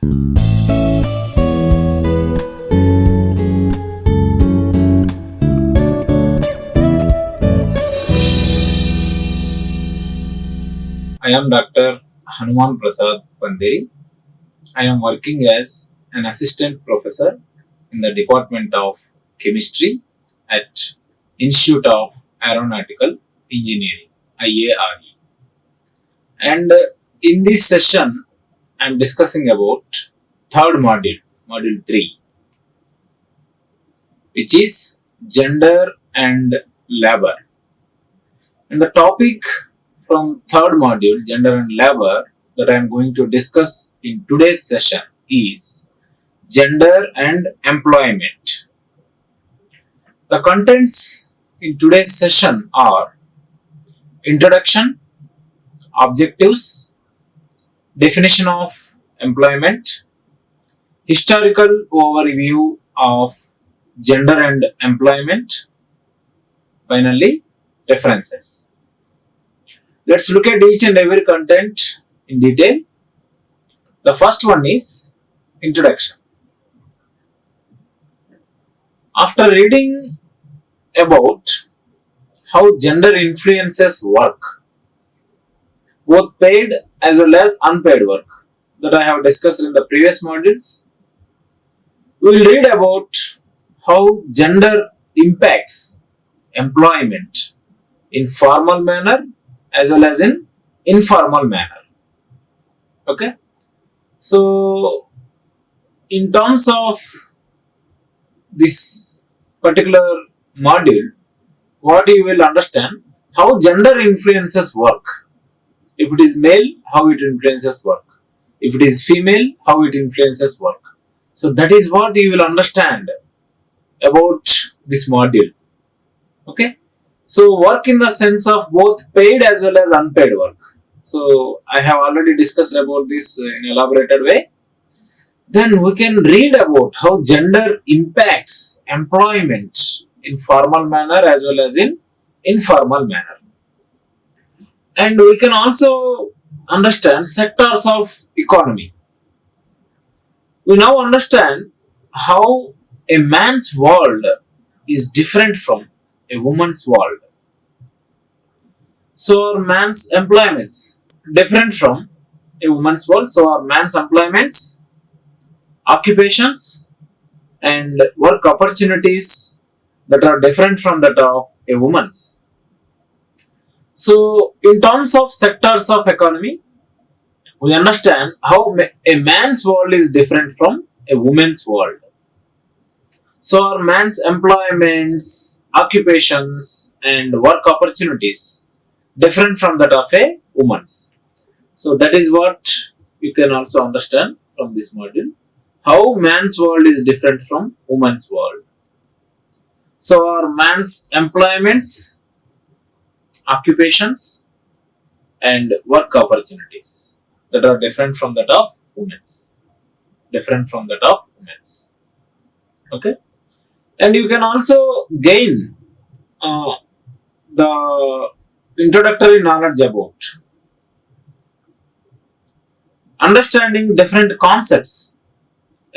I am Dr. Hanuman Prasad. I am working as an assistant professor in the Department of Chemistry at Institute of Aeronautical Engineering, IARE. And in this session, I am discussing about third module, module 3, which is gender and labor. And the topic from third module, gender and labor, that I am going to discuss in today's session is gender and employment. The contents in today's session are introduction, objectives, definition of employment, historical overview of gender and employment, finally references. Let's look at each and every content in detail. The first one is introduction. After reading about how gender influences work, both paid as well as unpaid work, that I have discussed in the previous modules, we will read about how gender impacts employment in formal manner as well as in informal manner. Okay, so in terms of this particular module, what you will understand, how gender influences work. If it is male, how it influences work. If it is female, how it influences work. So that is what you will understand about this module. Okay, so work in the sense of both paid as well as unpaid work. So I have already discussed about this in elaborated way. Then we can read about how gender impacts employment in formal manner as well as in informal manner. And we can also understand sectors of economy. We now understand how a man's world is different from a woman's world. So are man's employments different from a woman's world. So are man's employments, occupations and work opportunities that are different from that of a woman's. So in terms of sectors of economy, we understand how a man's world is different from a woman's world. So are man's employments, occupations and work opportunities different from that of a woman's. So that is what you can also understand from this module, how man's world is different from woman's world. So are man's employments, occupations and work opportunities that are different from that of women's. Okay, and you can also gain the introductory knowledge about understanding different concepts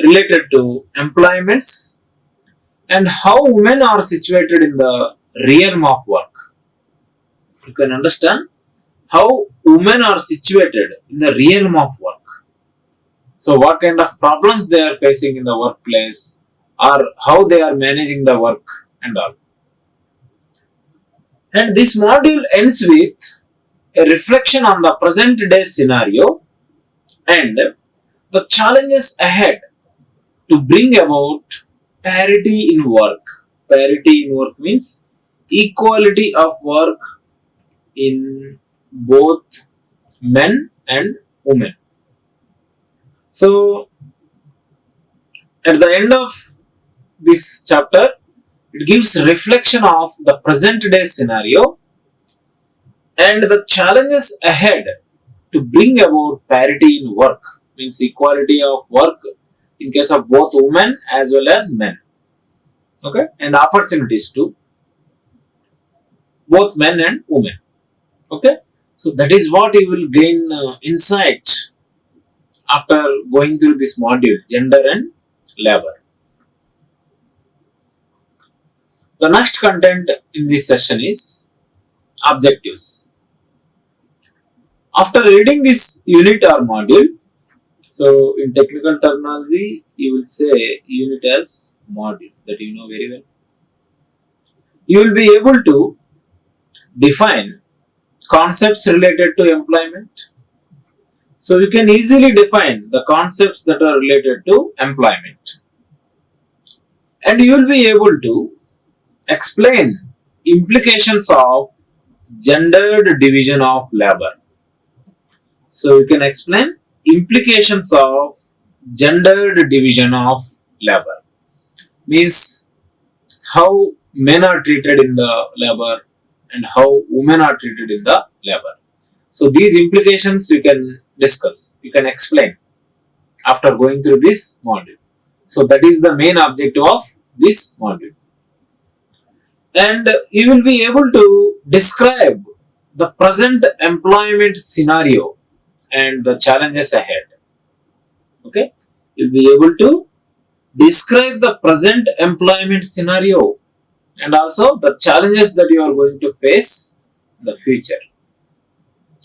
related to employments and how women are situated in the realm of work. You can understand how women are situated in the realm of work. So what kind of problems they are facing in the workplace or how they are managing the work and all. And this module ends with a reflection on the present day scenario and the challenges ahead to bring about parity in work. Parity in work means equality of work in both men and women. So at the end of this chapter, it gives reflection of the present day scenario and the challenges ahead to bring about parity in work, means equality of work in case of both women as well as men. Okay, and opportunities to both men and women. Okay, so that is what you will gain insight after going through this module, gender and labor. The next content in this session is objectives. After reading this unit or module, so in technical terminology, you will say unit as module, that you know very well. You will be able to define concepts related to employment. So you can easily define the concepts that are related to employment. And you will be able to explain implications of gendered division of labor. So you can explain implications of gendered division of labor. Means how men are treated in the labor and how women are treated in the labor. So these implications you can discuss, you can explain after going through this module. So that is the main objective of this module. And you will be able to describe the present employment scenario and the challenges ahead. Okay, you'll be able to describe the present employment scenario and also the challenges that you are going to face in the future.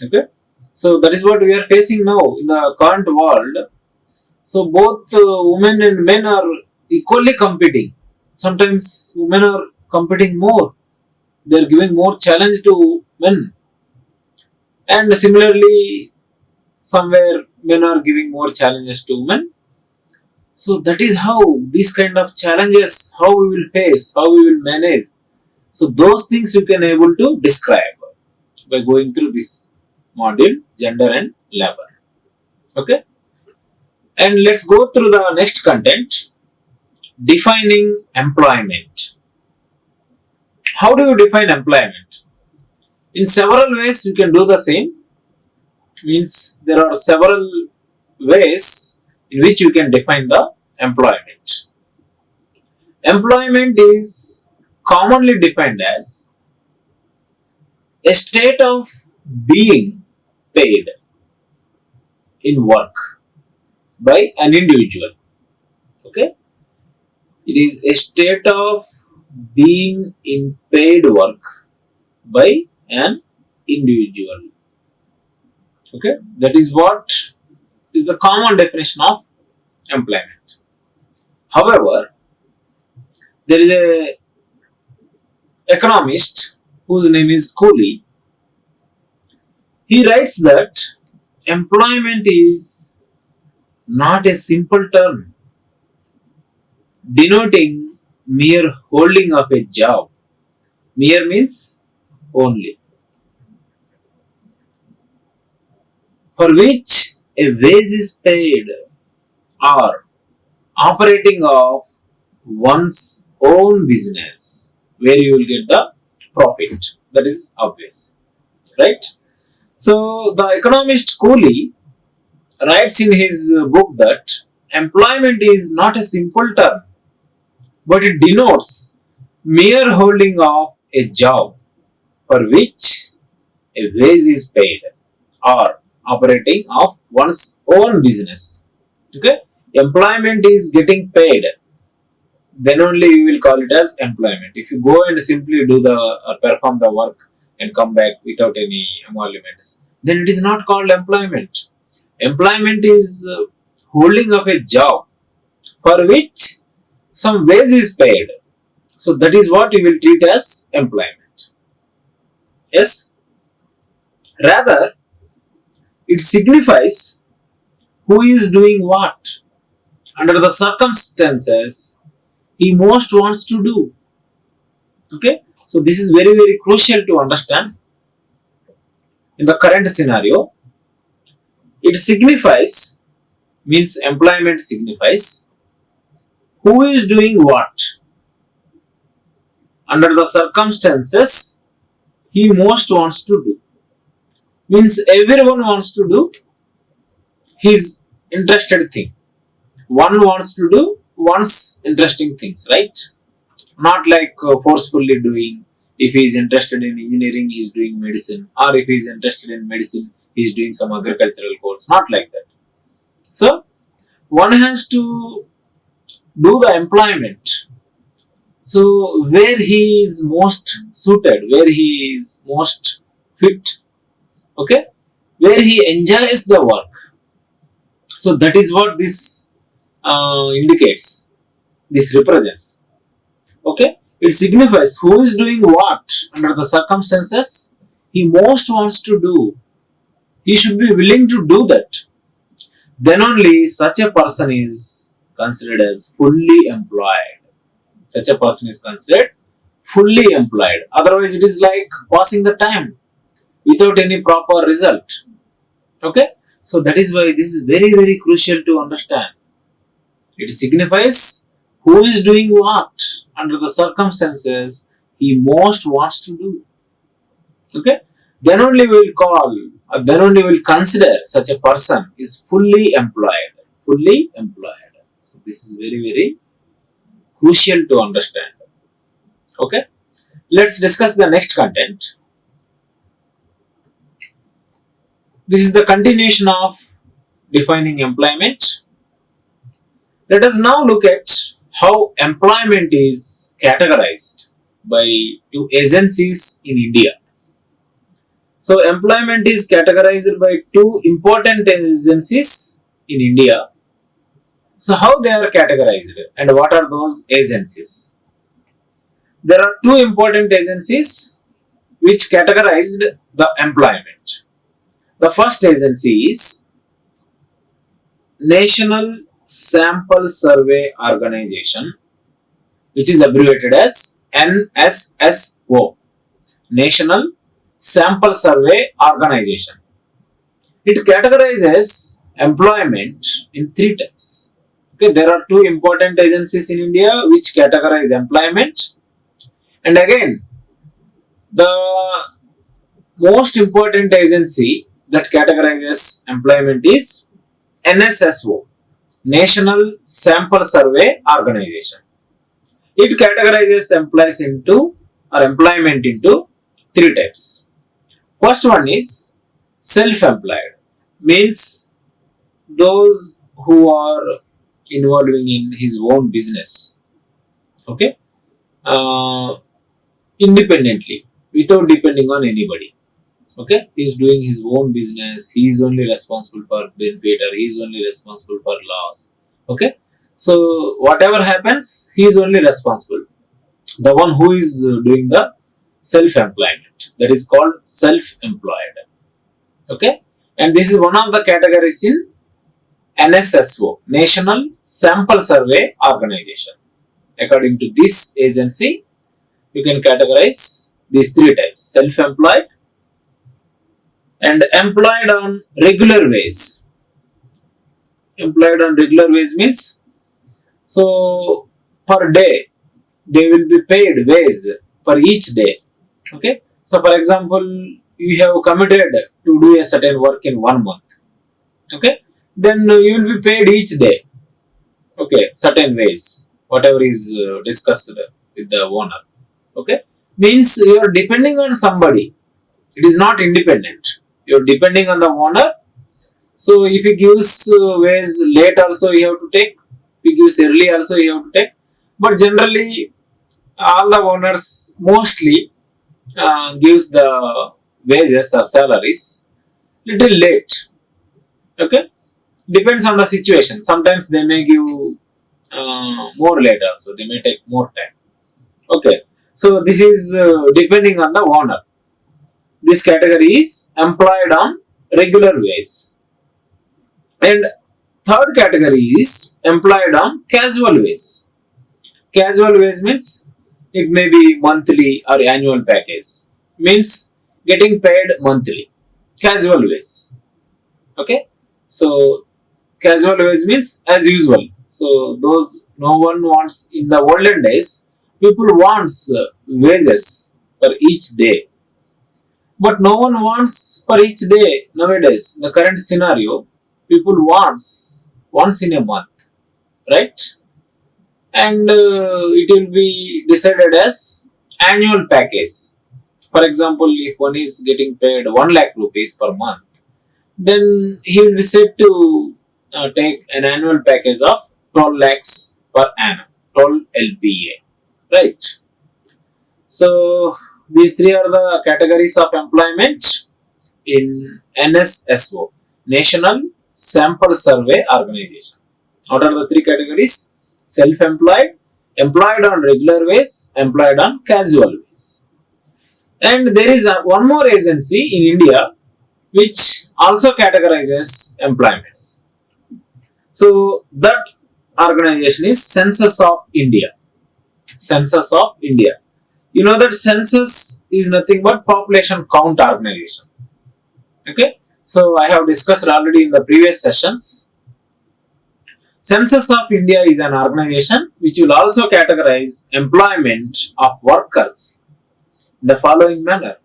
Okay, so that is what we are facing now in the current world. So both women and men are equally competing. Sometimes women are competing more. They are giving more challenge to men. And similarly, somewhere men are giving more challenges to women. So that is how these kind of challenges, how we will face, how we will manage. So those things you can able to describe by going through this module, gender and labor. Okay. And let's go through the next content, defining employment. How do you define employment? In several ways you can do the same. Means there are several ways in which you can define the employment. Employment is commonly defined as a state of being paid in work by an individual. Okay, it is a state of being in paid work by an individual. Okay, that is what is the common definition of employment. However, there is a economist whose name is Cooley. He writes that employment is not a simple term denoting mere holding of a job. Mere means only. For which a wage is paid or operating of one's own business where you will get the profit. That is obvious. Right? So the economist Cooley writes in his book that employment is not a simple term, but it denotes mere holding of a job for which a wage is paid or operating of one's own business. Okay, employment is getting paid, then only you will call it as employment. If you go and simply do the perform the work and come back without any emoluments, then it is not called employment. Employment is holding of a job for which some wage is paid. So that is what you will treat as employment. Yes. Rather, it signifies who is doing what under the circumstances he most wants to do. Okay. So this is very, very crucial to understand. In the current scenario, it signifies, means employment signifies who is doing what under the circumstances he most wants to do. Means everyone wants to do his interested thing. One wants to do one's interesting things, right? Not like forcefully doing. If he is interested in engineering, he is doing medicine, or if he is interested in medicine, he is doing some agricultural course. Not like that. So one has to do the employment, so where he is most suited, where he is most fit, okay, where he enjoys the work. So that is what this indicates, this represents, okay. It signifies who is doing what under the circumstances he most wants to do. He should be willing to do that. Then only such a person is considered as fully employed. Such a person is considered fully employed. Otherwise, it is like passing the time without any proper result. Okay? So that is why this is very, very crucial to understand. It signifies who is doing what under the circumstances he most wants to do. Okay? Then only we will call, or then only we will consider such a person is fully employed. Fully employed. So this is very, very crucial to understand. Okay? Let's discuss the next content. This is the continuation of defining employment. Let us now look at how employment is categorized by two agencies in India. So employment is categorized by two important agencies in India. So how they are categorized and what are those agencies? There are two important agencies which categorized the employment. The first agency is National Sample Survey Organization, which is abbreviated as NSSO, National Sample Survey Organization. It categorizes employment in three types. Okay, there are two important agencies in India which categorize employment, and again, the most important agency that categorizes employment is NSSO, National Sample Survey Organization. It categorizes employment into three types. First one is self-employed, means those who are involving in his own business, okay, independently, without depending on anybody. Okay, he is doing his own business. He is only responsible for benefit, or he is only responsible for loss. Okay, so whatever happens, he is only responsible. The one who is doing the self-employment, that is called self-employed. Okay, and this is one of the categories in NSSO, National Sample Survey Organization. According to this agency, you can categorize these three types: self-employed and employed on regular wage. Employed on regular wage means, so per day they will be paid wage for each day. Okay, so for example, you have committed to do a certain work in 1 month. Okay, then you will be paid each day. Okay, certain wage, whatever is discussed with the owner. Okay, means you are depending on somebody. It is not independent. You are depending on the owner. So if he gives wage late, also you have to take. If he gives early, also you have to take. But generally, all the owners mostly gives the wages or salaries little late. Okay, depends on the situation. Sometimes they may give more late, also they may take more time. Okay, so this is depending on the owner. This category is employed on regular wage. And third category is employed on casual wage. Casual wage means it may be monthly or annual package. Means getting paid monthly. Casual wage. Okay. So casual wage means as usual. So those no one wants in the olden days. People wants wages for each day. But no one wants for each day nowadays. The current scenario, people wants once in a month, right? And it will be decided as annual package. For example, if one is getting paid 1 lakh rupees per month, then he will be said to take an annual package of 12 lakhs per annum, 12 LPA, right? So these three are the categories of employment in NSSO, National Sample Survey Organization. What are the three categories? Self-employed, employed on regular ways, employed on casual ways. And there is one more agency in India which also categorizes employments. So that organization is Census of India. Census of India. You know that census is nothing but population count organization. Okay. So I have discussed already in the previous sessions. Census of India is an organization which will also categorize employment of workers in the following manner: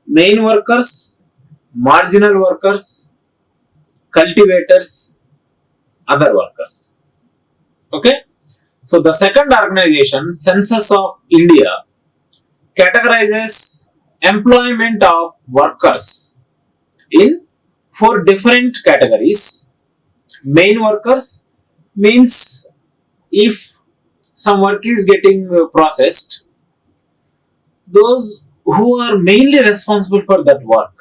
main workers, marginal workers, cultivators, other workers. Okay. So the second organization, Census of India, categorizes employment of workers in four different categories. Main workers means if some work is getting processed, those who are mainly responsible for that work.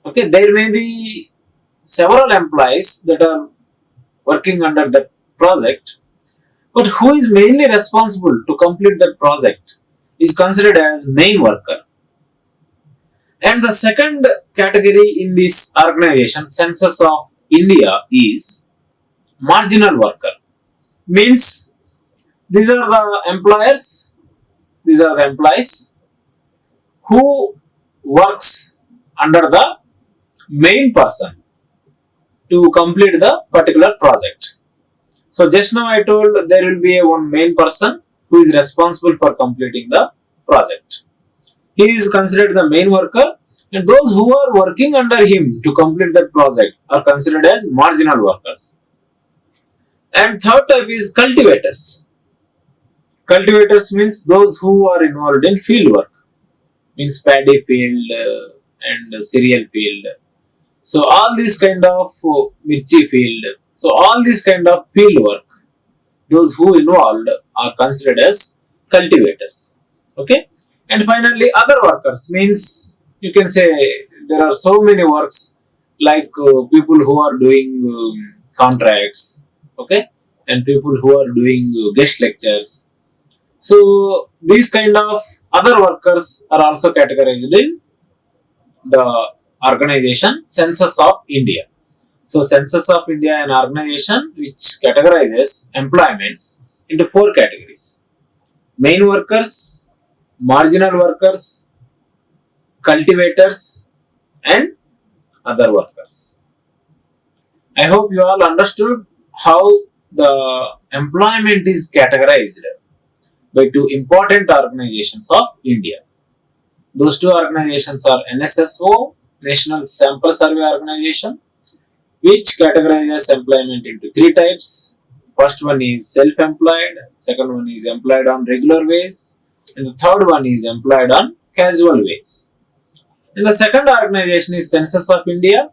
Okay, there may be several employees that are working under that project, but who is mainly responsible to complete that project is considered as main worker. And the second category in this organization, Census of India, is marginal worker. Means these are the employers, these are the employees who works under the main person to complete the particular project. So just now I told there will be a one main person who is responsible for completing the project. He is considered the main worker, and those who are working under him to complete that project are considered as marginal workers. And third type is cultivators. Cultivators means those who are involved in field work, means paddy field and cereal field. So all these kind of mirchi field. So all these kind of field work, those who involved are considered as cultivators. Okay. And finally, other workers means you can say there are so many works like people who are doing contracts, okay, and people who are doing guest lectures. So these kind of other workers are also categorized in the organization Census of India. So Census of India, an organization which categorizes employments into four categories: main workers, marginal workers, cultivators, and other workers. I hope you all understood how the employment is categorized by two important organizations of India. Those two organizations are NSSO, National Sample Survey Organization, which categorizes employment into three types. First one is self-employed, second one is employed on regular ways, and the third one is employed on casual ways. And the second organization is Census of India,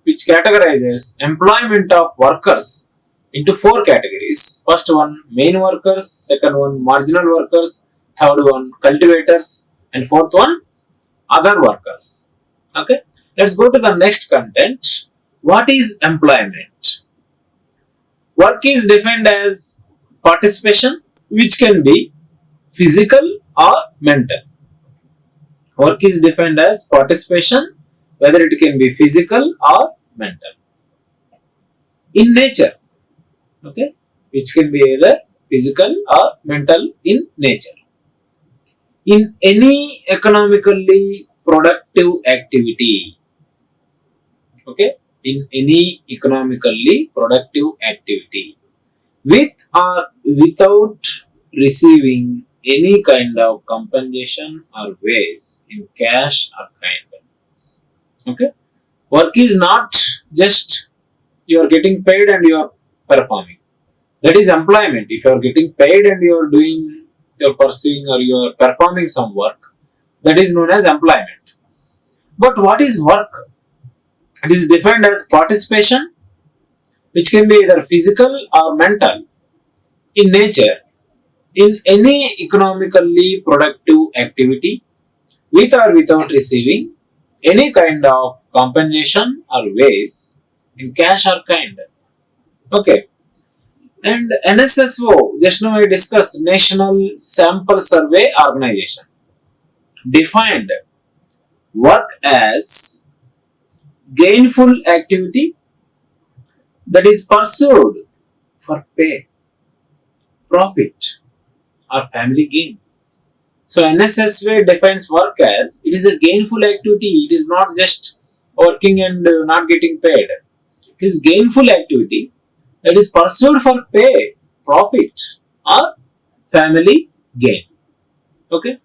which categorizes employment of workers into four categories. First one, main workers, second one, marginal workers, third one, cultivators, and fourth one, other workers. Okay, let's go to the next content. What is employment? Work is defined as participation, which can be physical or mental. Work is defined as participation, whether it can be physical or mental. In nature, okay, which can be either physical or mental in nature. In any economically productive activity, okay, in any economically productive activity, with or without receiving any kind of compensation or wage in cash or kind. Okay, work is not just you are getting paid and you are performing. That is employment. If you are getting paid and you are doing, you are pursuing or you are performing some work, that is known as employment. But what is work? It is defined as participation, which can be either physical or mental, in nature, in any economically productive activity, with or without receiving any kind of compensation or ways in cash or kind. Okay. And NSSO, just now I discussed, National Sample Survey Organization, defined work as gainful activity that is pursued for pay, profit, or family gain. So NSSW defines work as it is a gainful activity. It is not just working and not getting paid. It is gainful activity that is pursued for pay, profit, or family gain. Okay.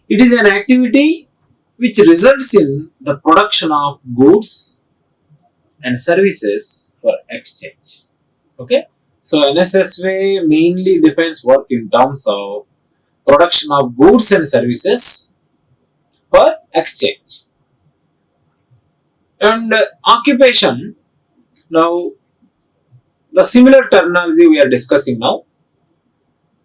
It is an activity which results in the production of goods and services for exchange. Okay. So NSSW mainly defines work in terms of production of goods and services for exchange. And occupation, now the similar terminology we are discussing now.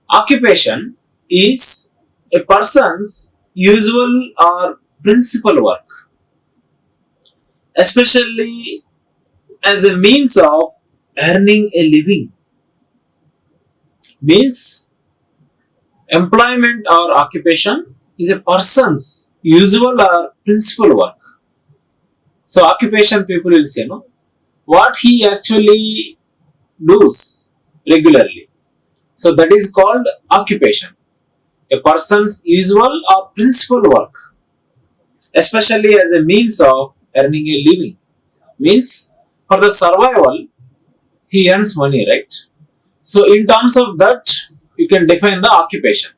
Occupation is a person's usual or principal work, especially as a means of earning a living. Means employment or occupation is a person's usual or principal work. So occupation people will say, no, what he actually does regularly. So that is called occupation. A person's usual or principal work, especially as a means of earning a living. Means for the survival, he earns money, right? So in terms of that, you can define the occupation.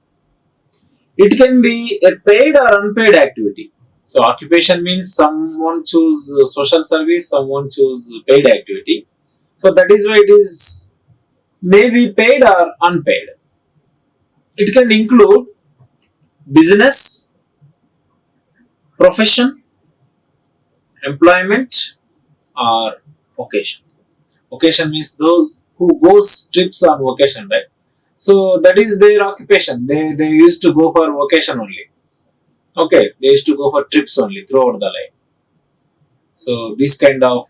It can be a paid or unpaid activity. So occupation means someone choose social service, someone choose paid activity. So that is why it is maybe paid or unpaid. It can include business, profession, employment, or vocation. Vocation means those who goes trips on vacation, right? So that is their occupation. They used to go for vacation only. Okay, they used to go for trips only throughout the life. So these kind of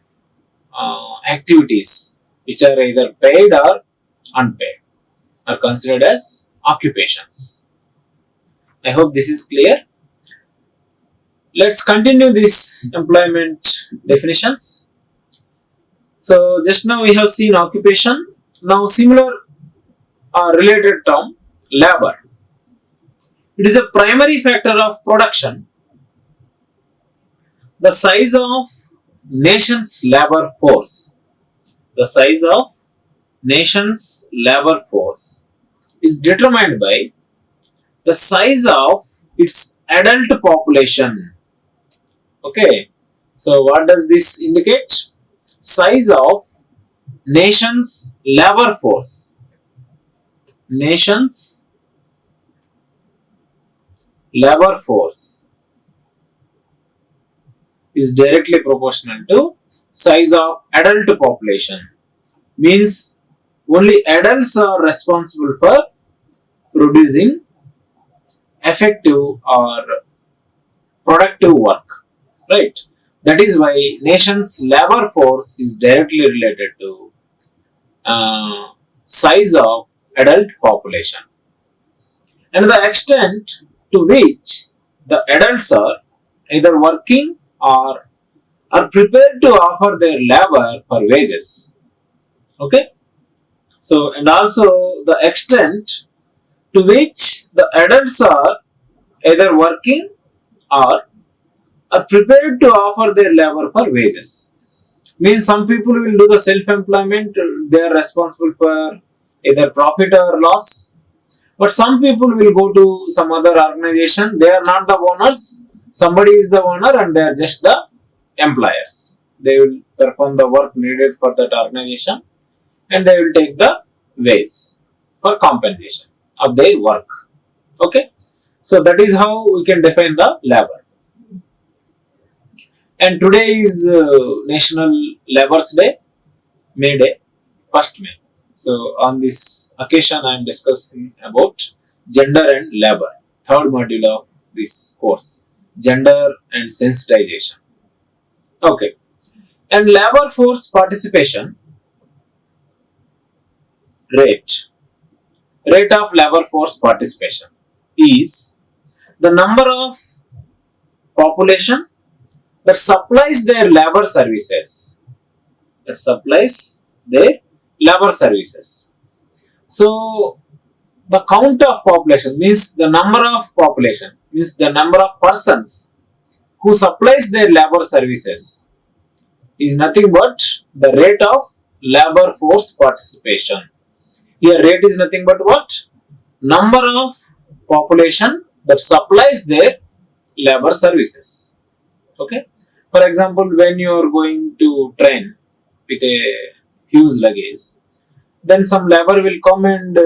activities, which are either paid or unpaid, are considered as occupations. I hope this is clear. Let's continue this employment definitions. So just now we have seen occupation. Now similar related term, labor. It is a primary factor of production. The size of nation's labor force. The size of nation's labor force is determined by the size of its adult population. Okay, so what does this indicate? Size of nation's labor force. Nation's labor force is directly proportional to size of adult population. Means only adults are responsible for producing effective or productive work, right? That is why nation's labor force is directly related to size of adult population and the extent to which the adults are either working or are prepared to offer their labor for wages. Okay, so and also the extent to which the adults are either working or are prepared to offer their labor for wages. Means some people will do the self-employment, they are responsible for either profit or loss. But some people will go to some other organization, they are not the owners, somebody is the owner and they are just the employers. They will perform the work needed for that organization and they will take the wage for compensation of their work. Okay, so that is how we can define the labor. And today is National Labour's Day, May Day, 1st May. So on this occasion, I am discussing about gender and labor, third module of this course, gender and sensitization. Okay, and labor force participation rate, rate of labor force participation is the number of population that supplies their labor services, that supplies their labor services. So the count of population means the number of population, means the number of persons who supplies their labor services is nothing but the rate of labor force participation. Here rate is nothing but what? Number of population that supplies their labor services. Okay. For example, when you are going to train with a huge luggage, then some labor will come and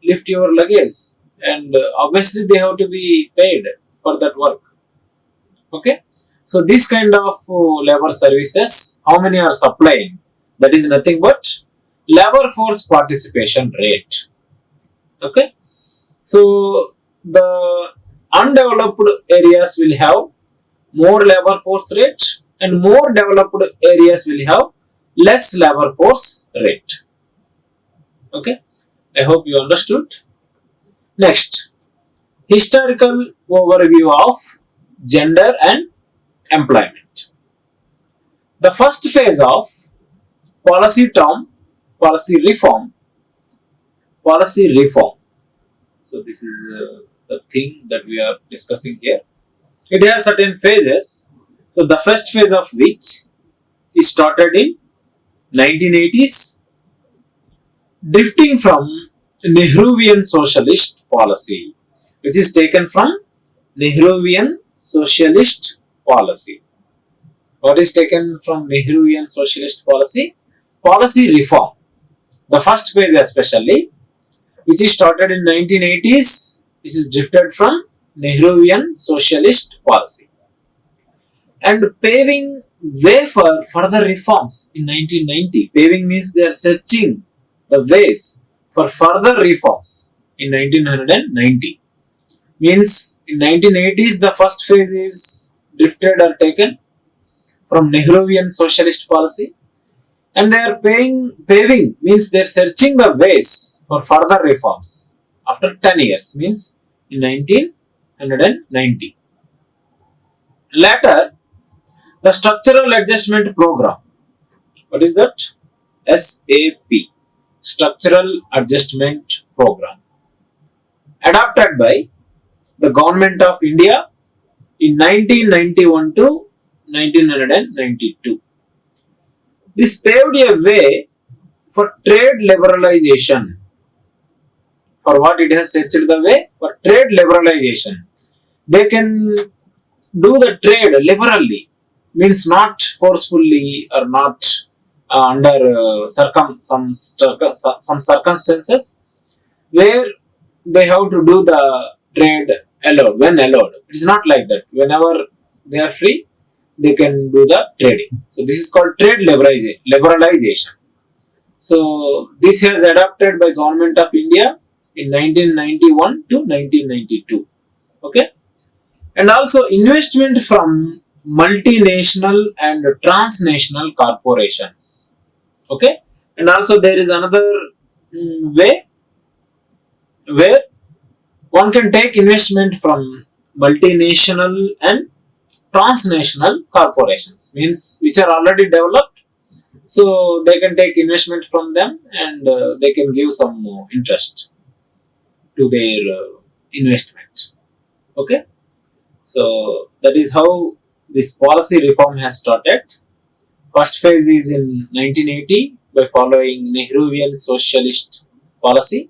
lift your luggage, and obviously they have to be paid for that work. Okay. So this kind of labor services, how many are supplying? That is nothing but labor force participation rate. Okay. So the undeveloped areas will have more labor force rate, and more developed areas will have less labor force rate. Okay, I hope you understood. Next, historical overview of gender and employment. The first phase of policy term, policy reform, policy reform. So this is the thing that we are discussing here. It has certain phases. So the first phase of which is started in 1980s, drifting from Nehruvian socialist policy, which is taken from Nehruvian socialist policy. What is taken from Nehruvian socialist policy? Policy reform. The first phase especially, which is started in 1980s, which is drifted from Nehruvian socialist policy, and paving way for further reforms in 1990. Paving means they are searching the ways for further reforms in 1990. Means in 1980s the first phase is drifted or taken from Nehruvian socialist policy, and they are paving means they are searching the ways for further reforms after 10 years, means in 1990. Later, the structural adjustment program. What is that? SAP, structural adjustment program, adopted by the government of India in 1991 to 1992. This paved a way for trade liberalization. For what it has set the way? For trade liberalization. They can do the trade liberally, means not forcefully or not under some circumstances where they have to do the trade allowed when allowed. It is not like that. Whenever they are free, they can do the trading. So this is called trade liberalization. So this was adopted by Government of India in 1991 to 1992. Okay, and also investment from multinational and transnational corporations. Okay, and also there is another way where one can take investment from multinational and transnational corporations, means which are already developed, so they can take investment from them, and they can give some interest to their investment. Okay, so that is how this policy reform has started. First phase is in 1980 by following Nehruvian socialist policy,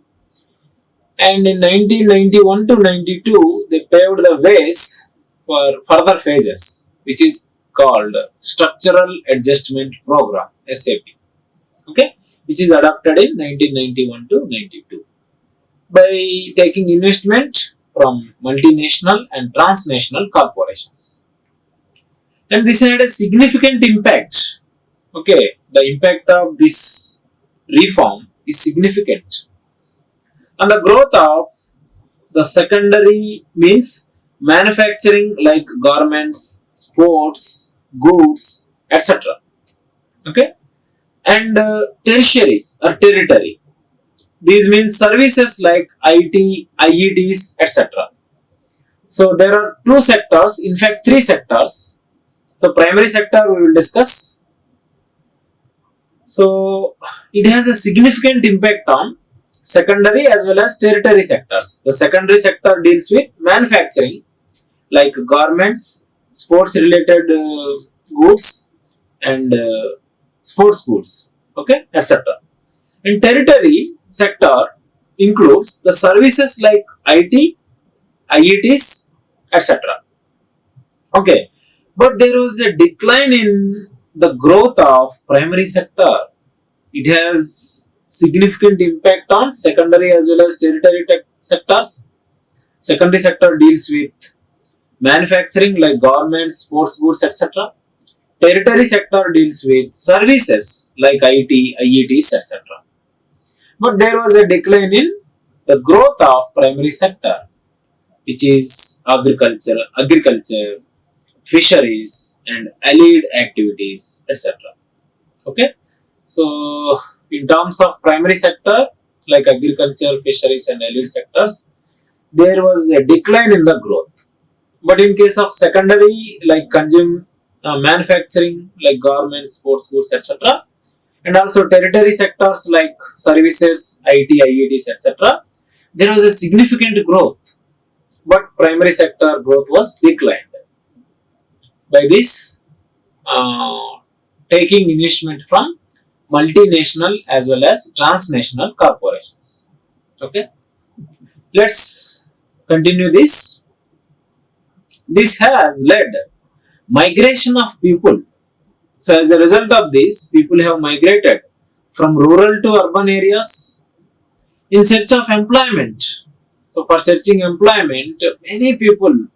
and in 1991 to 92 they paved the ways for further phases, which is called Structural Adjustment Program (SAP). Okay, which is adopted in 1991 to 92 by taking investment from multinational and transnational corporations. and this had a significant impact. Okay, the impact of this reform is significant. And the growth of the secondary means manufacturing like garments, sports, goods, etc. Okay, and tertiary or territory, these means services like IT, IETs, etc. So there are two sectors, in fact three sectors. So primary sector we will discuss. So it has a significant impact on secondary as well as tertiary sectors. The secondary sector deals with manufacturing like garments, sports related goods, and sports goods, okay, etc. And territory sector includes the services like IT, IETs, etc. Okay, but there was a decline in the growth of primary sector. It has significant impact on secondary as well as tertiary sectors. Secondary sector deals with manufacturing like garments, sports goods, etc. Territory sector deals with services like IT, IETs, etc. But there was a decline in the growth of primary sector, which is agriculture, fisheries, and allied activities, etc. Okay, so in terms of primary sector like agriculture, fisheries, and allied sectors, there was a decline in the growth. But in case of secondary like manufacturing like garments, sports goods, etc., and also territory sectors like services, IT, IETs, etc., there was a significant growth, but primary sector growth was declined. By this, taking investment from multinational as well as transnational corporations. Okay, let's continue this. This has led migration of people. So as a result of this, people have migrated from rural to urban areas in search of employment. So for searching employment, many people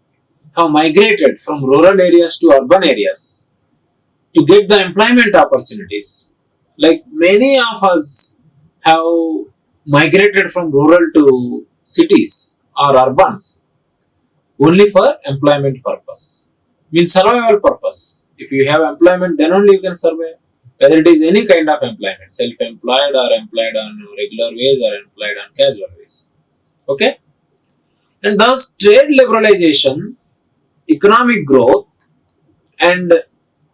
have migrated from rural areas to urban areas to get the employment opportunities. Like many of us have migrated from rural to cities or urbans only for employment purpose. Means survival purpose. If you have employment, then only you can survive. Whether it is any kind of employment, self-employed or employed on regular wage or employed on casual wage. Okay? And thus trade liberalization, economic growth, and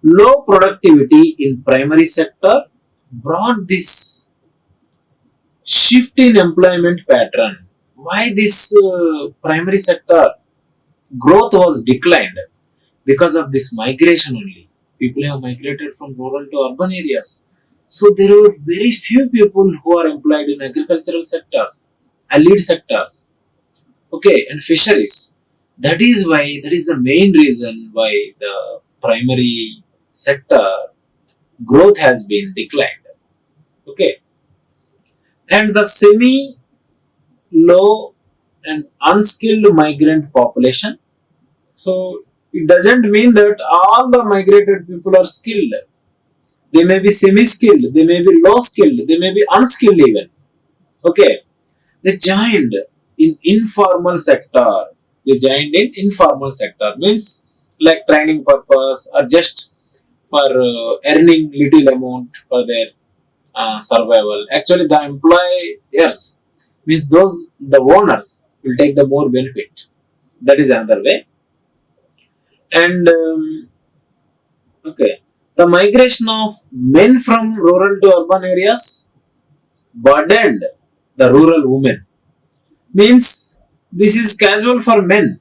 low productivity in primary sector brought this shift in employment pattern. Why this primary sector growth was declined? Because of this migration only. People have migrated from rural to urban areas. So there were very few people who are employed in agricultural sectors, allied sectors, okay, and fisheries. That is why, that is the main reason why the primary sector growth has been declined. Okay, and the semi low and unskilled migrant population. So it doesn't mean that all the migrated people are skilled. They may be semi-skilled, they may be low skilled, they may be unskilled even. Okay, they joined in informal sector. They joined in informal sector means like training purpose or just for earning little amount for their survival. Actually, the employers means those the owners will take the more benefit. That is another way. And okay, the migration of men from rural to urban areas burdened the rural women. Means this is casual for men,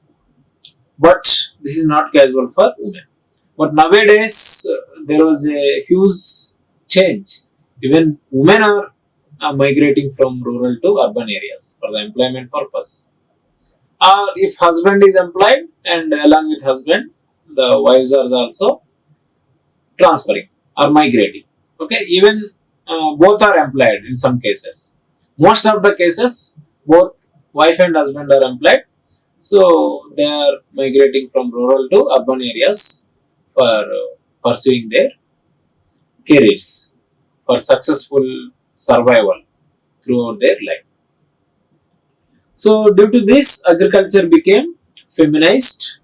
but this is not casual for women. But nowadays there was a huge change. Even women are migrating from rural to urban areas for the employment purpose. Or if husband is employed and along with husband, the wives are also transferring or migrating. Okay, even both are employed in some cases. Most of the cases, both wife and husband are employed, so they are migrating from rural to urban areas for pursuing their careers, for successful survival throughout their life. So due to this, agriculture became feminized.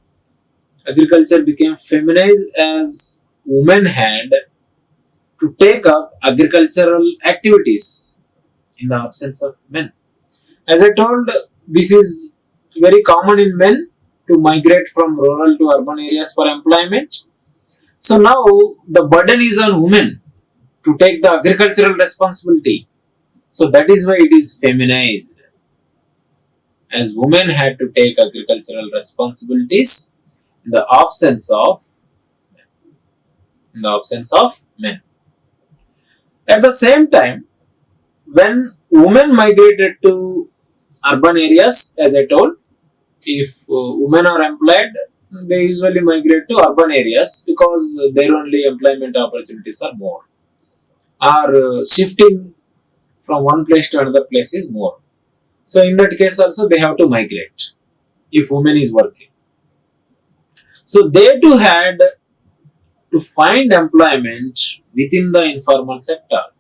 Agriculture became feminized as women had to take up agricultural activities in the absence of men. As I told, this is very common in men to migrate from rural to urban areas for employment. So now the burden is on women to take the agricultural responsibility. So that is why it is feminized, as women had to take agricultural responsibilities in the absence of men. At the same time, when women migrated to urban areas, as I told, if women are employed, they usually migrate to urban areas because their only employment opportunities are more. Or shifting from one place to another place is more. So in that case also they have to migrate if women is working. So they too had to find employment within the informal sector.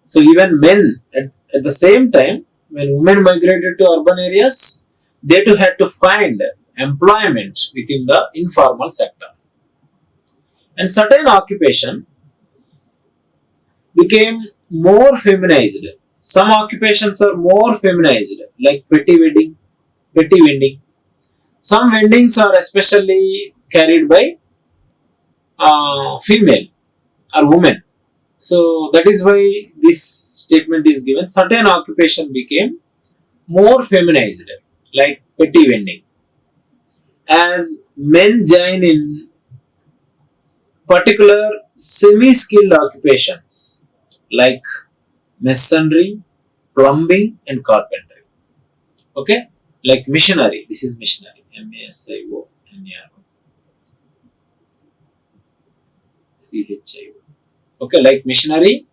So even men at the same time, when women migrated to urban areas, they too had to find employment within the informal sector. And certain occupation became more feminized. Some occupations are more feminized, like petty vending. Some vendings are especially carried by female or women. So that is why this statement is given. Certain occupation became more feminized, like petty vending, as men join in particular semi-skilled occupations like masonry, plumbing, and carpentry. Okay, like missionary. This is missionary. MASIONERCHIO. Okay, like missionary,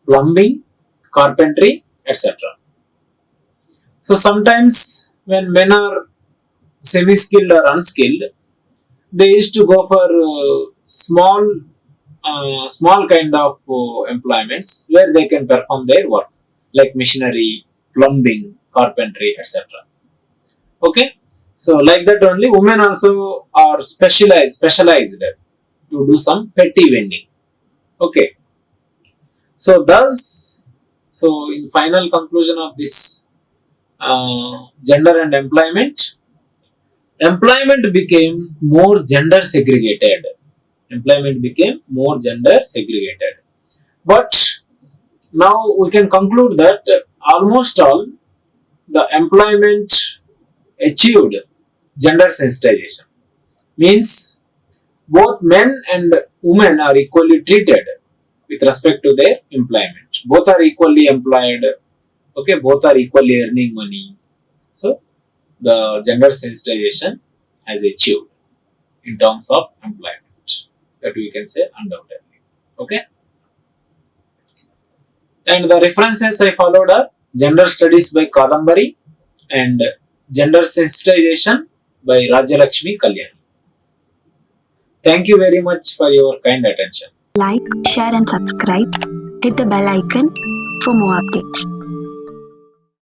plumbing, carpentry, etc. So sometimes when men are semi-skilled or unskilled, they used to go for small kind of employments where they can perform their work, like missionary, plumbing, carpentry, etc. Okay, so like that only women also are specialized to do some petty vending. Okay, so thus, so in final conclusion of this gender and employment became more gender segregated. Employment became more gender segregated. But now we can conclude that almost all the employment achieved gender sensitization. Means both men and women are equally treated with respect to their employment. Both are equally employed. Okay, both are equally earning money. So the gender sensitization has achieved in terms of employment, that we can say undoubtedly. Okay, and the references I followed are Gender Studies by Kadambari and Gender Sensitization by Rajalakshmi Kalyani. Thank you very much for your kind attention. Like, share and subscribe. Hit the bell icon for more updates.